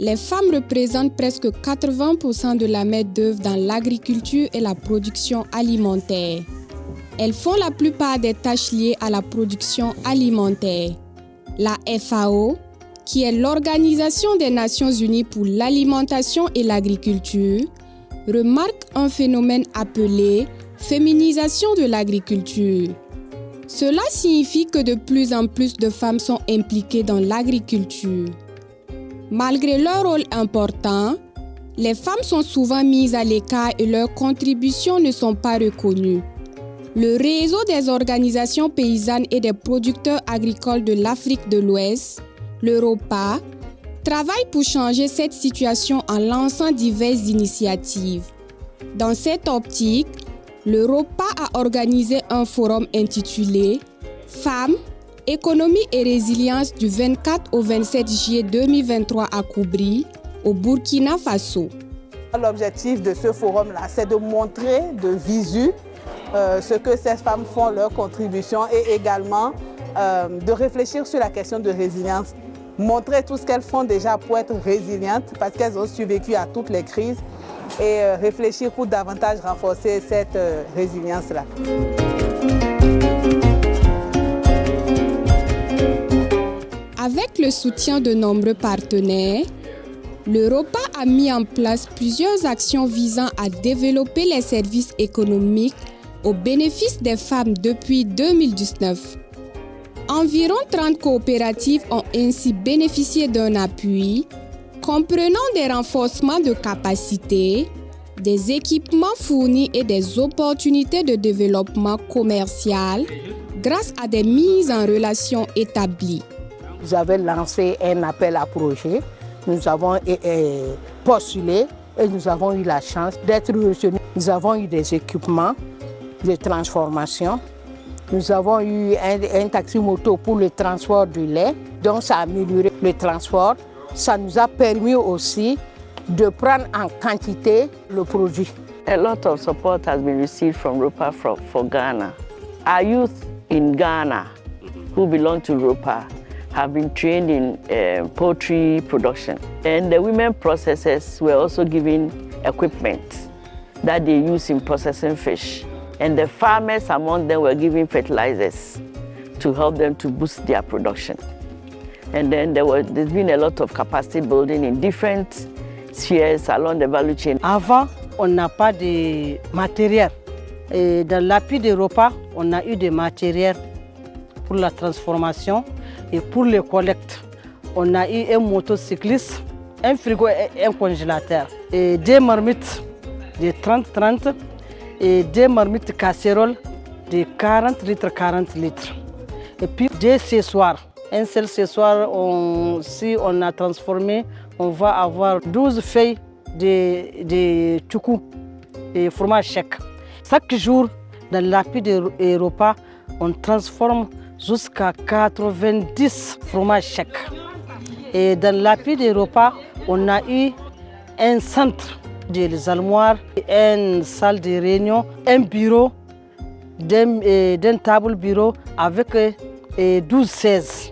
Les femmes représentent presque 80% de la main-d'œuvre dans l'agriculture et la production alimentaire. Elles font la plupart des tâches liées à la production alimentaire. La FAO, qui est l'Organisation des Nations Unies pour l'alimentation et l'agriculture, remarque un phénomène appelé féminisation de l'agriculture. Cela signifie que de plus en plus de femmes sont impliquées dans l'agriculture. Malgré leur rôle important, les femmes sont souvent mises à l'écart et leurs contributions ne sont pas reconnues. Le réseau des organisations paysannes et des producteurs agricoles de l'Afrique de l'Ouest, l'Europa, travaille pour changer cette situation en lançant diverses initiatives. Dans cette optique, l'Europa a organisé un forum intitulé « Femmes, économie et résilience » du 24 au 27 juillet 2023 à Koubri, au Burkina Faso. L'objectif de ce forum-là, c'est de montrer de visu ce que ces femmes font, leurs contributions et également de réfléchir sur la question de résilience. Montrer tout ce qu'elles font déjà pour être résilientes parce qu'elles ont survécu à toutes les crises et réfléchir pour davantage renforcer cette résilience-là. Avec le soutien de nombreux partenaires, l'Europa a mis en place plusieurs actions visant à développer les services économiques au bénéfice des femmes depuis 2019. Environ 30 coopératives ont ainsi bénéficié d'un appui, comprenant des renforcements de capacités, des équipements fournis et des opportunités de développement commercial grâce à des mises en relation établies. Vous avez lancé un appel à projet, nous avons postulé et nous avons eu la chance d'être retenus. Nous avons eu des équipements de transformation. Nous avons eu un taxi-moto pour le transport du lait, donc ça a amélioré le transport. Ça nous a permis aussi de prendre en quantité le produit. A lot of support has been received from ROPA for Ghana. Our youth in Ghana who belong to ROPA have been trained in poultry production. And the women processors were also given equipment that they use in processing fish. And the farmers among them were given fertilizers to help them to boost their production. And then there's been a lot of capacity building in different spheres along the value chain. Avant, on n'a pas de matériel. Et dans l'appui d'Europa, on a eu des matériels pour la transformation et pour les collectes. On a eu un motocycliste, un frigo et un congélateur. Et des marmites de 30-30 et des marmites casseroles de 40 litres. Et puis des cessoirs. Un seul cessoir, si on a transformé, on va avoir 12 feuilles de tchoukou, de fromage sec. Chaque jour, dans l'appui d'Europa, on transforme jusqu'à 90 fromages secs. Et dans l'appui d'Europa, on a eu un centre des armoires, une salle de réunion, un bureau, d'un table bureau avec 12 chaises.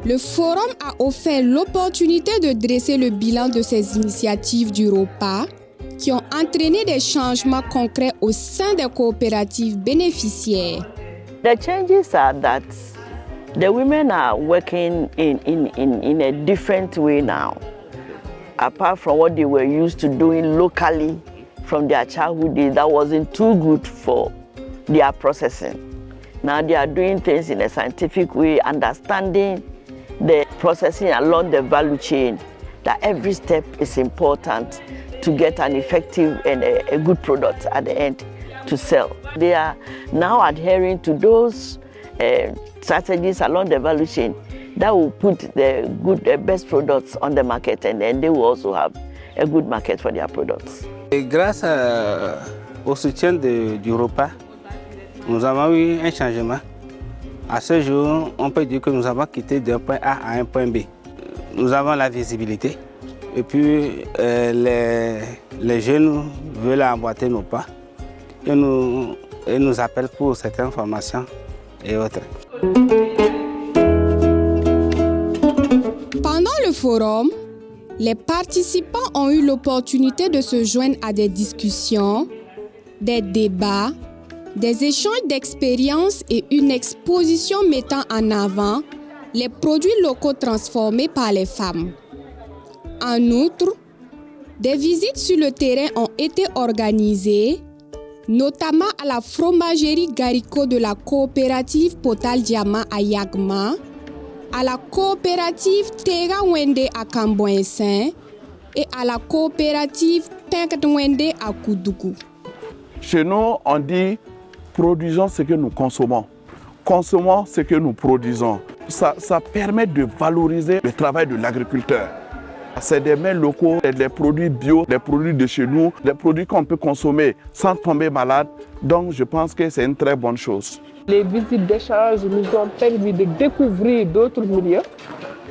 Le forum a offert l'opportunité de dresser le bilan de ces initiatives du ROPA qui ont entraîné des changements concrets au sein des coopératives bénéficiaires. The changes are that the women are working in a different way now, apart from what they were used to doing locally from their childhood days that wasn't too good for their processing. Now they are doing things in a scientific way, understanding the processing along the value chain, that every step is important to get an effective and a good product at the end to sell. They are now adhering to those strategies along the value chain that will put the best products on the market, and then they will also have a good market for their products. Et grâce au soutien du ROPA, nous avons eu un changement. À ce jour, on peut dire que nous avons quitté d'un point A à un point B. Nous avons la visibilité et puis les jeunes veulent emboîter nos pas et nous appellent pour certaines formations et autres. Pendant le forum, les participants ont eu l'opportunité de se joindre à des discussions, des débats, des échanges d'expériences et une exposition mettant en avant les produits locaux transformés par les femmes. En outre, des visites sur le terrain ont été organisées, notamment à la fromagerie Garicot de la coopérative Potal Diamant à Yagma, à la coopérative Tega Wende à Camboinsin et à la coopérative Penkat Wende à Koudougou. Chez nous, on dit produisons ce que nous consommons, consommons ce que nous produisons. Ça permet de valoriser le travail de l'agriculteur. C'est des mets locaux, des produits bio, des produits de chez nous, des produits qu'on peut consommer sans tomber malade. Donc je pense que c'est une très bonne chose. Les visites d'échange nous ont permis de découvrir d'autres milieux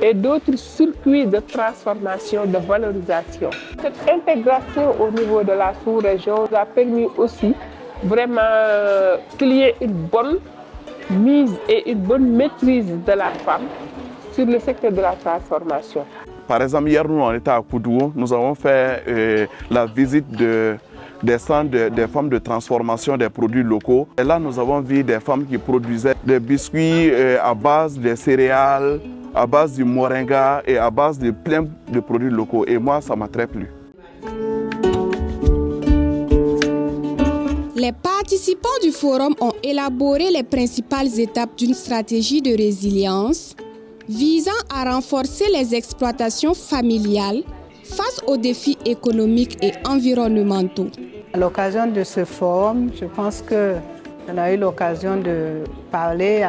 et d'autres circuits de transformation, de valorisation. Cette intégration au niveau de la sous-région nous a permis aussi vraiment qu'il y ait une bonne mise et une bonne maîtrise de la femme sur le secteur de la transformation. Par exemple, hier, nous, on était à Koudougou, nous avons fait la visite des centres des femmes de transformation des produits locaux. Et là, nous avons vu des femmes qui produisaient des biscuits à base de céréales, à base du moringa et à base de plein de produits locaux. Et moi, ça m'a très plu. Les participants du forum ont élaboré les principales étapes d'une stratégie de résilience visant à renforcer les exploitations familiales face aux défis économiques et environnementaux. À l'occasion de ce forum, je pense qu'on a eu l'occasion de parler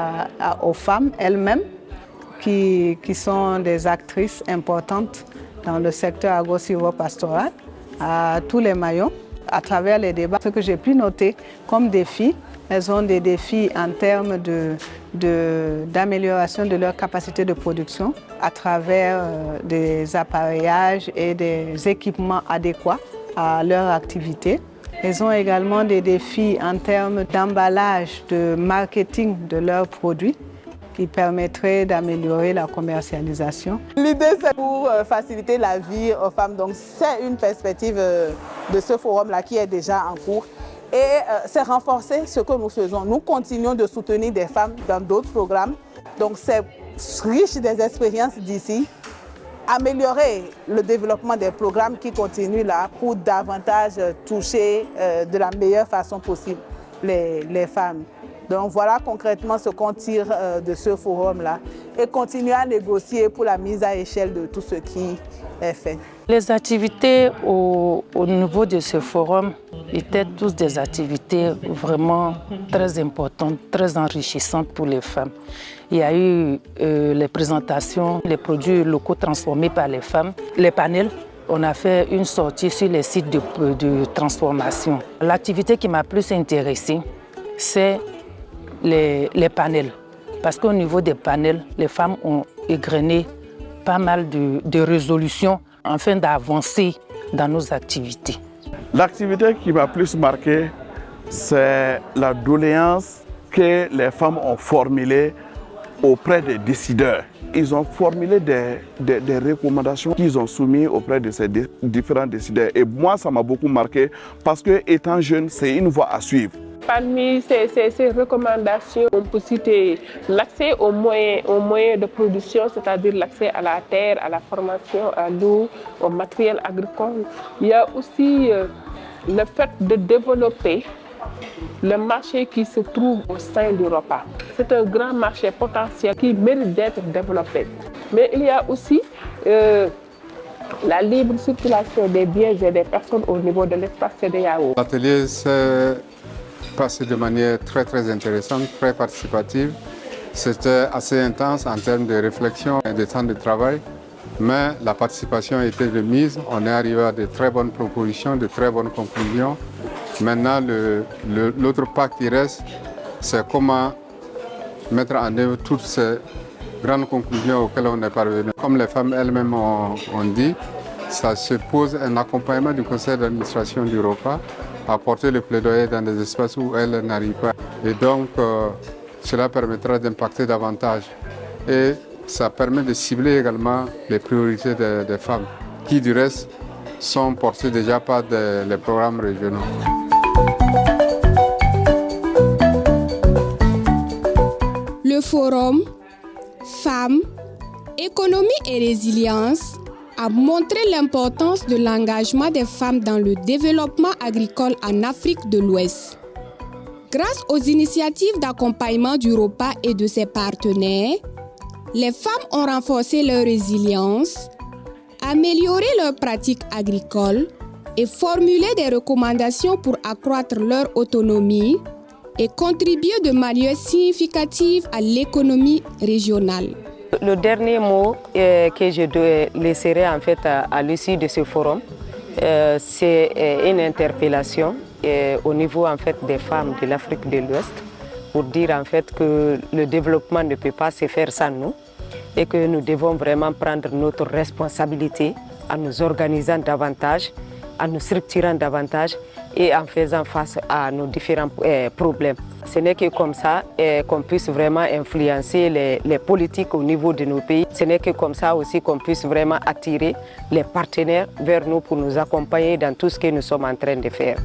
aux femmes elles-mêmes qui sont des actrices importantes dans le secteur agro-silvopastoral, à tous les maillons. À travers les débats, ce que j'ai pu noter comme défis, elles ont des défis en termes d'amélioration de leur capacité de production à travers des appareillages et des équipements adéquats à leur activité. Elles ont également des défis en termes d'emballage, de marketing de leurs produits qui permettraient d'améliorer la commercialisation. L'idée, c'est pour faciliter la vie aux femmes. Donc, c'est une perspective de ce forum-là qui est déjà en cours. Et c'est renforcer ce que nous faisons. Nous continuons de soutenir des femmes dans d'autres programmes. Donc, c'est riche des expériences d'ici. Améliorer le développement des programmes qui continuent là pour davantage toucher de la meilleure façon possible les femmes. Donc voilà concrètement ce qu'on tire de ce forum-là et continuer à négocier pour la mise à échelle de tout ce qui est fait. Les activités au niveau de ce forum étaient toutes des activités vraiment très importantes, très enrichissantes pour les femmes. Il y a eu les présentations, les produits locaux transformés par les femmes, les panels. On a fait une sortie sur les sites de transformation. L'activité qui m'a plus intéressée, c'est les panels. Parce qu'au niveau des panels, les femmes ont égrené pas mal de résolutions afin d'avancer dans nos activités. L'activité qui m'a plus marqué, c'est la doléance que les femmes ont formulée auprès des décideurs. Ils ont formulé des recommandations qu'ils ont soumises auprès de ces différents décideurs. Et moi, ça m'a beaucoup marqué parce que, étant jeune, c'est une voie à suivre. Parmi ces recommandations, on peut citer l'accès aux moyens de production, c'est-à-dire l'accès à la terre, à la formation, à l'eau, au matériel agricole. Il y a aussi le fait de développer le marché qui se trouve au sein du repas. C'est un grand marché potentiel qui mérite d'être développé. Mais il y a aussi la libre circulation des biens et des personnes au niveau de l'espace CEDEAO. L'atelier s'est passé de manière très intéressante, très participative. C'était assez intense en termes de réflexion et de temps de travail, mais la participation a été de mise. On est arrivé à de très bonnes propositions, de très bonnes conclusions. Maintenant, l'autre pas qui reste, c'est comment mettre en œuvre toutes ces grandes conclusions auxquelles on est parvenu. Comme les femmes elles-mêmes ont dit, ça se pose un accompagnement du conseil d'administration du ROPA, apporter le plaidoyer dans des espaces où elles n'arrivent pas. Et donc, cela permettra d'impacter davantage. Et ça permet de cibler également les priorités des femmes, qui du reste sont portées déjà par les programmes régionaux. Le forum Femmes, économie et résilience a montré l'importance de l'engagement des femmes dans le développement agricole en Afrique de l'Ouest. Grâce aux initiatives d'accompagnement du ROPA et de ses partenaires, les femmes ont renforcé leur résilience, amélioré leurs pratiques agricoles et formulé des recommandations pour accroître leur autonomie et contribuer de manière significative à l'économie régionale. Le dernier mot que je laisserai en fait à l'issue de ce forum, c'est une interpellation au niveau en fait des femmes de l'Afrique de l'Ouest pour dire en fait que le développement ne peut pas se faire sans nous et que nous devons vraiment prendre notre responsabilité en nous organisant davantage, en nous structurant davantage et en faisant face à nos différents problèmes. Ce n'est que comme ça qu'on puisse vraiment influencer les politiques au niveau de nos pays. Ce n'est que comme ça aussi qu'on puisse vraiment attirer les partenaires vers nous pour nous accompagner dans tout ce que nous sommes en train de faire.